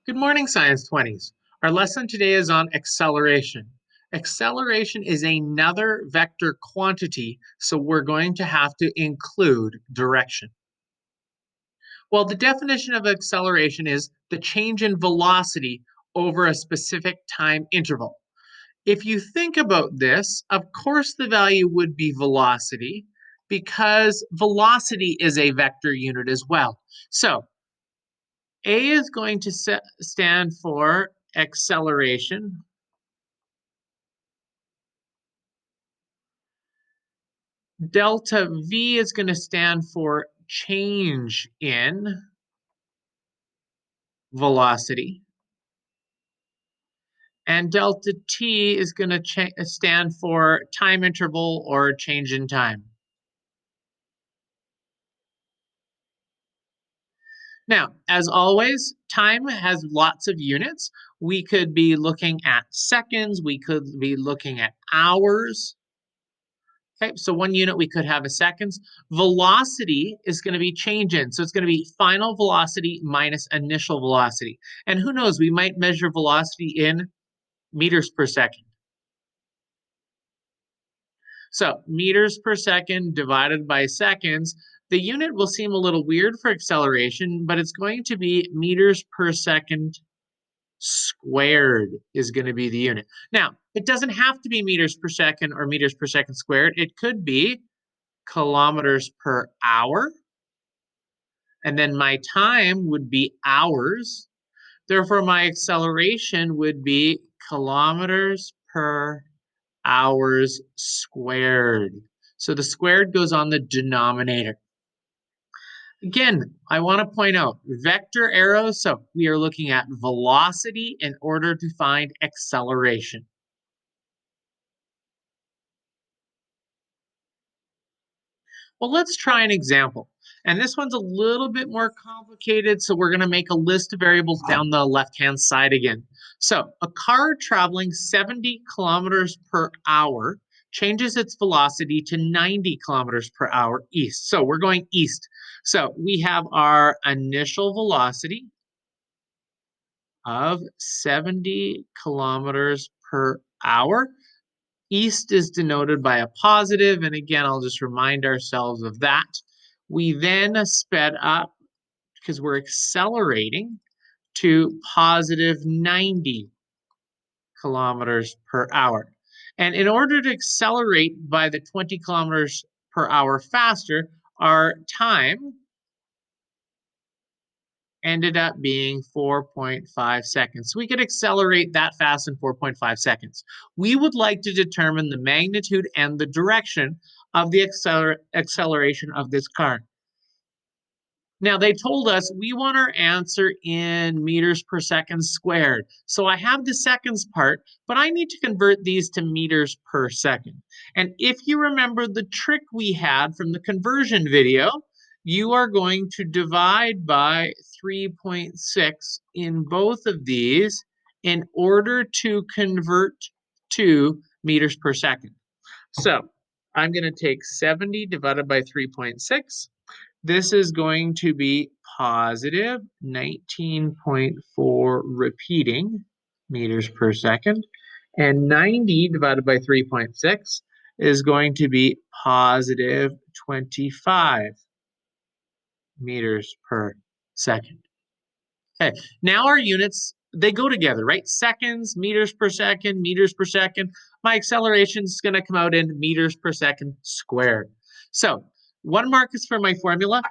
Good morning, Science 20s. Our lesson today is on acceleration. Acceleration is another vector quantity, so we're going to have to include direction. Well, the definition of acceleration is the change in velocity over a specific time interval. If you think about this, of course the value would be velocity because velocity is a vector unit as well. So A is going to stand for acceleration. Delta V is going to stand for change in velocity. And delta T is going to stand for time interval or change in time. Now, as always, time has lots of units. We could be looking at seconds. We could be looking at hours. Okay, so one unit we could have is seconds. Velocity is going to be change in. So it's going to be final velocity minus initial velocity. And who knows, we might measure velocity in meters per second. So meters per second divided by seconds. The unit will seem a little weird for acceleration, but it's going to be meters per second squared is going to be the unit. Now, it doesn't have to be meters per second or meters per second squared. It could be kilometers per hour. And then my time would be hours. Therefore, my acceleration would be kilometers per hours squared. So the squared goes on the denominator. Again, I want to point out vector arrows. So we are looking at velocity in order to find acceleration. Well, let's try an example. And this one's a little bit more complicated, so we're going to make a list of variables down the left-hand side again. So a car traveling 70 kilometers per hour changes its velocity to 90 kilometers per hour east. So we're going east. So we have our initial velocity of 70 kilometers per hour. East is denoted by a positive, and again, I'll just remind ourselves of that. We then sped up because we're accelerating to positive 90 kilometers per hour. And in order to accelerate by the 20 kilometers per hour faster, our time ended up being 4.5 seconds. So we could accelerate that fast in 4.5 seconds. We would like to determine the magnitude and the direction of the acceleration of this car. Now, they told us we want our answer in meters per second squared. So I have the seconds part, but I need to convert these to meters per second. And if you remember the trick we had from the conversion video, you are going to divide by 3.6 in both of these in order to convert to meters per second. So I'm going to take 70 divided by 3.6. This is going to be positive 19.4 repeating meters per second. And 90 divided by 3.6 is going to be positive 25 meters per second. Okay, now our units, they go together, right? Seconds, meters per second, meters per second. My acceleration is going to come out in meters per second squared. So 1 mark is for my formula.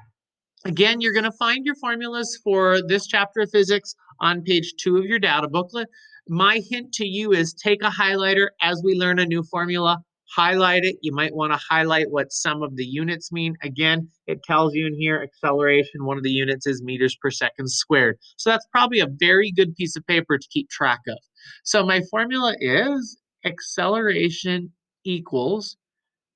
Again, you're going to find your formulas for this chapter of physics on page 2 of your data booklet. My hint to you is take a highlighter as we learn a new formula, highlight it. You might want to highlight what some of the units mean. Again, it tells you in here acceleration, one of the units is meters per second squared. So that's probably a very good piece of paper to keep track of. So my formula is acceleration equals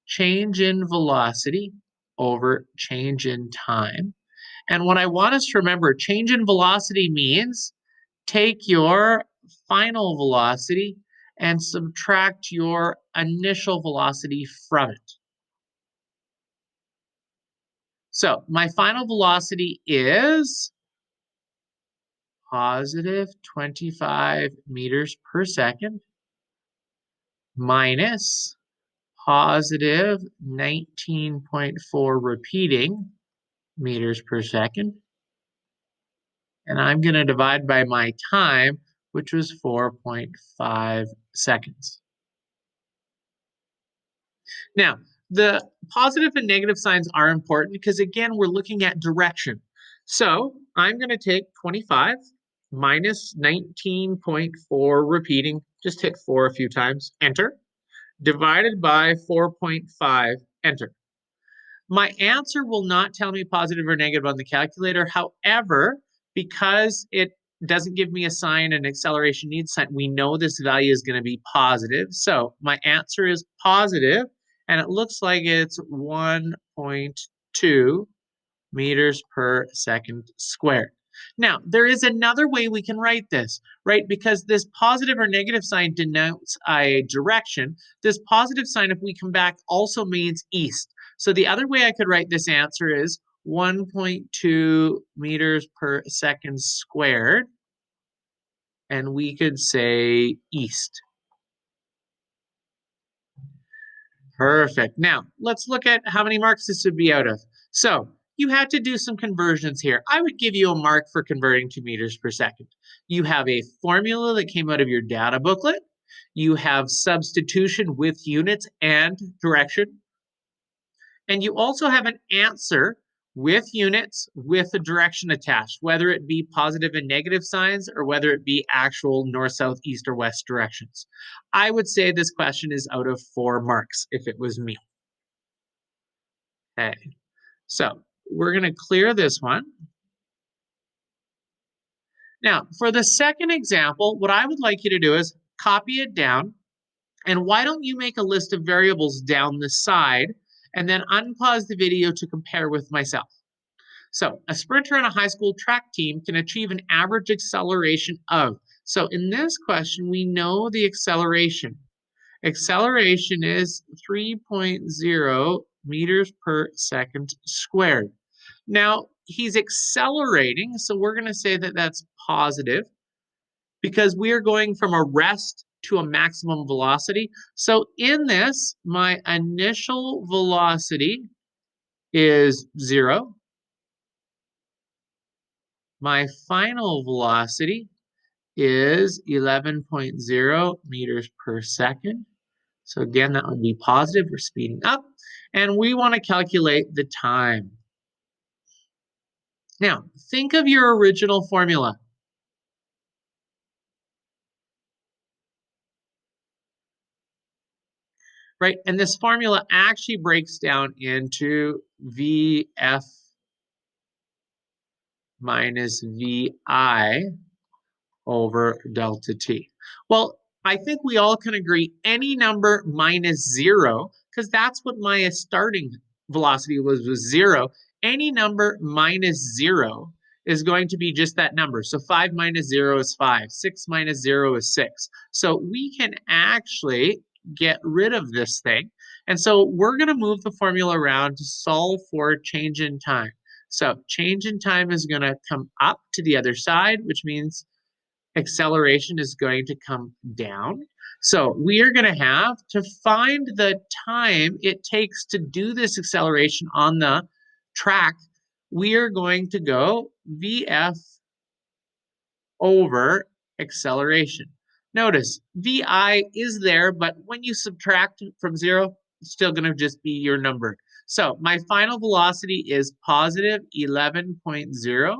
change in velocity over change in time. And what I want us to remember, change in velocity means take your final velocity and subtract your initial velocity from it. So my final velocity is positive 25 meters per second minus positive 19.4 repeating meters per second. And I'm going to divide by my time, which was 4.5 seconds. Now, the positive and negative signs are important because, again, we're looking at direction. So I'm going to take 25 minus 19.4 repeating, just hit 4 a few times, enter, divided by 4.5, enter. My answer will not tell me positive or negative on the calculator. However, because it doesn't give me a sign, an acceleration needs sign, we know this value is going to be positive. So my answer is positive, and it looks like it's 1.2 meters per second squared. Now, there is another way we can write this, right? Because this positive or negative sign denotes a direction. This positive sign, if we come back, also means east. So the other way I could write this answer is 1.2 meters per second squared. And we could say east. Perfect. Now, let's look at how many marks this would be out of. So you had to do some conversions here. I would give you a mark for converting to meters per second. You have a formula that came out of your data booklet. You have substitution with units and direction. And you also have an answer with units with a direction attached, whether it be positive and negative signs or whether it be actual north, south, east, or west directions. I would say this question is out of 4 marks if it was me. Okay, so we're going to clear this one. Now, for the second example, what I would like you to do is copy it down. And why don't you make a list of variables down the side and then unpause the video to compare with myself. So a sprinter on a high school track team can achieve an average acceleration of. So in this question, we know the acceleration. Acceleration is 3.0 meters per second squared. Now, he's accelerating, so we're going to say that that's positive because we are going from a rest to a maximum velocity. So in this, my initial velocity is 0. My final velocity is 11.0 meters per second. So again, that would be positive. We're speeding up. And we want to calculate the time. Now, think of your original formula. Right? And this formula actually breaks down into VF minus VI over delta T. Well, I think we all can agree any number minus 0, because that's what my starting velocity was 0. Any number minus 0 is going to be just that number. So 5 minus 0 is 5. 6 minus 0 is 6. So we can actually get rid of this thing. And so we're going to move the formula around to solve for change in time. So change in time is going to come up to the other side, which means acceleration is going to come down. So we are going to have to find the time it takes to do this acceleration on the track. We are going to go VF over acceleration. Notice VI is there, but when you subtract from 0, it's still going to just be your number. So my final velocity is positive 11.0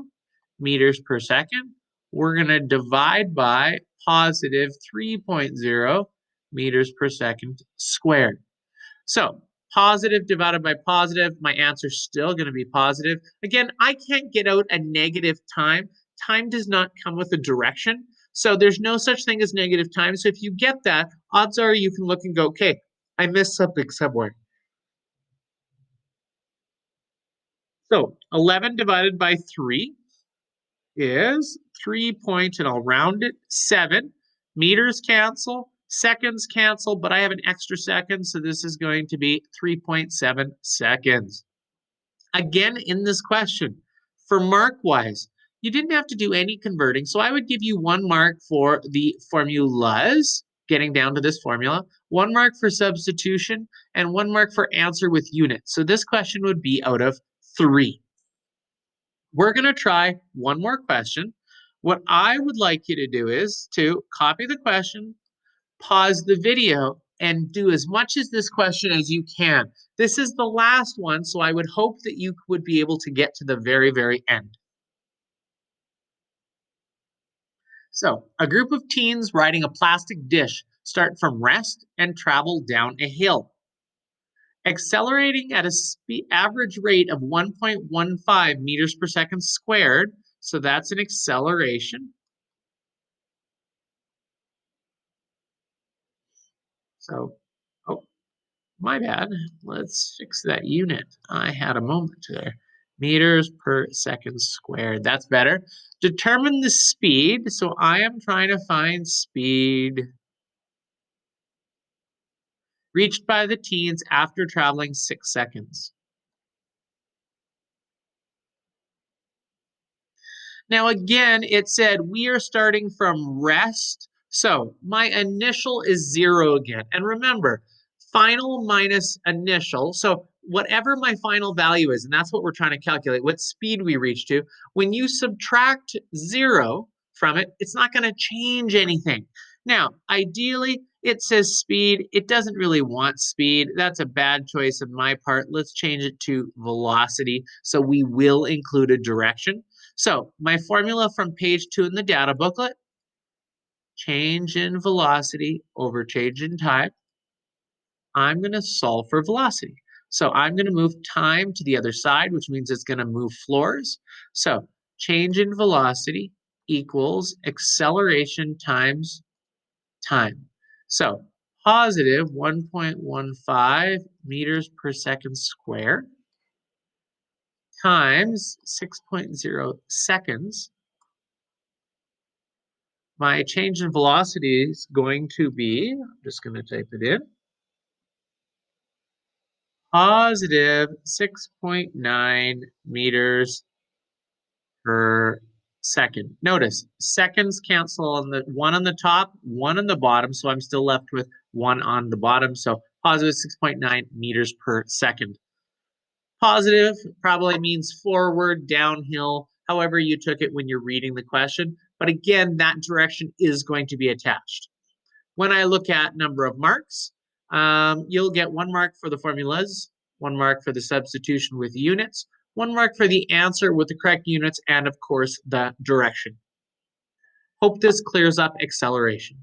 meters per second. We're going to divide by positive 3.0 meters per second squared. So positive divided by positive, my answer is still going to be positive. Again, I can't get out a negative time. Time does not come with a direction. So there's no such thing as negative time. So if you get that, odds are you can look and go, okay, I missed something somewhere. So 11 divided by 3 is 3 point, and I'll round it, 7. Meters cancel, seconds cancel, but I have an extra second, so this is going to be 3.7 seconds. Again, in this question, for mark-wise, You didn't have to do any converting, so I would give you 1 mark for the formulas, getting down to this formula, 1 mark for substitution, and 1 mark for answer with units. So this question would be out of 3. We're going to try one more question. What I would like you to do is to copy the question, pause the video, and do as much as this question as you can. This is the last one, so I would hope that you would be able to get to the very, very end. So, a group of teens riding a plastic dish start from rest and travel down a hill, accelerating at a average rate of 1.15 meters per second squared. So that's an acceleration. So, oh, my bad. Let's fix that unit. I had a moment there. Meters per second squared. That's better. Determine the speed. So I am trying to find speed reached by the teens after traveling 6 seconds. Now, again, it said we are starting from rest. So my initial is 0 again. And remember, final minus initial. So whatever my final value is, and that's what we're trying to calculate, what speed we reach to, when you subtract 0 from it, it's not going to change anything. Now, ideally, it says speed. It doesn't really want speed. That's a bad choice on my part. Let's change it to velocity. So we will include a direction. So my formula from page 2 in the data booklet, change in velocity over change in time. I'm going to solve for velocity. So I'm going to move time to the other side, which means it's going to move floors. So change in velocity equals acceleration times time. So positive 1.15 meters per second squared times 6.0 seconds. My change in velocity is going to be, I'm just going to type it in, positive 6.9 meters per second. Notice, seconds cancel on the 1 on the top, 1 on the bottom, so I'm still left with 1 on the bottom, so positive 6.9 meters per second. Positive probably means forward, downhill, however you took it when you're reading the question, but again, that direction is going to be attached. When I look at number of marks, you'll get 1 mark for the formulas, 1 mark for the substitution with units, 1 mark for the answer with the correct units, and of course, the direction. Hope this clears up acceleration.